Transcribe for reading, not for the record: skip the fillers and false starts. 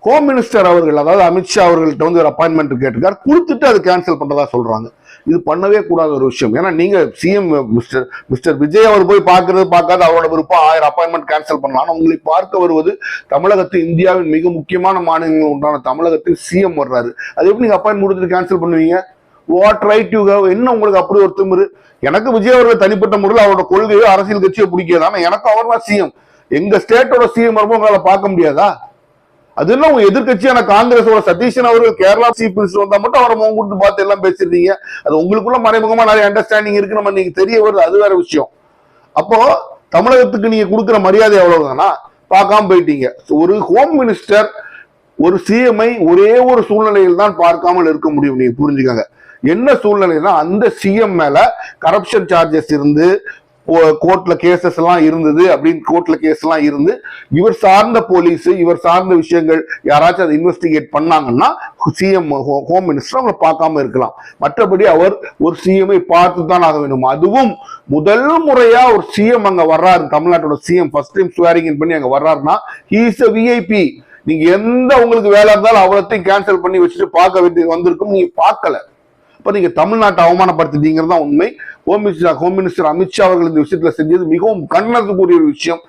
Home minister அவர்கள், அதாவது அமித்ஷா அவர்கள்ட்ட வந்து ஒரு அப்பாயின்மெண்ட் கேட்டிருக்காரு, கொடுத்துட்டு அது கேன்சல் பண்றதா சொல்றாங்க. இது பண்ணவே கூடாத ஒரு விஷயம். ஏன்னா நீங்க சிஎம் மிஸ்டர் விஜய் அவர் போய் பார்க்காத அவரோட விருப்பம், 1000 அப்பாயின்மெண்ட் கேன்சல் பண்ணலாம். ஆனா உங்களை பார்க்க வருவது தமிழகத்தில், இந்தியாவின் மிக முக்கியமான மாநிலங்கள் உண்டான தமிழகத்தில் சிஎம் வர்றாரு. அது எப்படி நீங்க அப்பாயின்மெண்ட் கொடுத்துட்டு கேன்சல் பண்ணுவீங்க? What right you have? என்ன உங்களுக்கு அப்படி ஒரு திமிரு? எனக்கு விஜய் அவர்கள் தனிப்பட்ட முறையில் அவரோட கொள்கையோ அரசியல் கட்சியோ பிடிக்காது. ஆனா எனக்கு அவர் தான் சிஎம். எங்க ஸ்டேட்டோட சிஎம் வரும்போது உங்களால பார்க்க முடியாதா? அதெல்லாம் உங்க எதிர்கட்சியான காங்கிரஸோட சதீஷன் அவர்கள் கேரளா சீஃப் மினிஸ்டர் வந்தா மட்டும் அவரை முகம் கொடுத்து பார்த்து எல்லாம் பேசிருந்தீங்க. அது உங்களுக்குள்ள மறைமுகமா நிறைய அண்டர்ஸ்டாண்டிங் இருக்கு, நம்ம நீங்க தெரிய வருது, அது வேற விஷயம். அப்போ தமிழகத்துக்கு நீங்க கொடுக்குற மரியாதை எவ்வளவுதானா பார்க்காம போயிட்டீங்க. ஒரு ஹோம் மினிஸ்டர் ஒரு சிஎம்ஐ ஒரே ஒரு சூழ்நிலையில் தான் பார்க்காமல் இருக்க முடியும். நீங்க புரிஞ்சுக்கங்க. என்ன சூழ்நிலைனா, அந்த சிஎம் மேல கரப்ஷன் சார்ஜஸ் இருந்து, கோர்ட்ல கேசஸ் எல்லாம் இருந்தது அப்படின்னு, கோர்ட்ல கேஸ் எல்லாம் இருந்து, இவர் சார்ந்த போலீஸ், இவர் சார்ந்த விஷயங்கள் யாராச்சும் அதை இன்வெஸ்டிகேட் பண்ணாங்கன்னா சிஎம் ஹோம் மினிஸ்டர் அவங்களை பார்க்காம இருக்கலாம். மற்றபடி அவர் ஒரு சிஎம்ஐ பார்த்து தான் ஆக வேண்டும். அதுவும் முதல் முறையா ஒரு சிஎம் அங்க வர்றாரு, தமிழ்நாட்டோட சிஎம் ஃபர்ஸ்ட் டைம் ஸ்வேரிங் இன் பண்ணி அங்க வர்றாருன்னா ஹி இஸ் a விஐபி. நீங்க எந்த உங்களுக்கு வேலை இருந்தாலும் அவ்வளோத்தையும் கேன்சல் பண்ணி வச்சுட்டு பார்க்க வேண்டியது வந்திருக்கும், நீங்க பார்க்கல. இப்ப நீங்க தமிழ்நாட்டை அவமானப்படுத்திட்டீங்கிறது தான் உண்மை. ஹோம் மினிஸ்டர் அமித்ஷா அவர்கள் இந்த விஷயத்துல செஞ்சது மிகவும் கண்டனத்துக்குரிய ஒரு விஷயம்.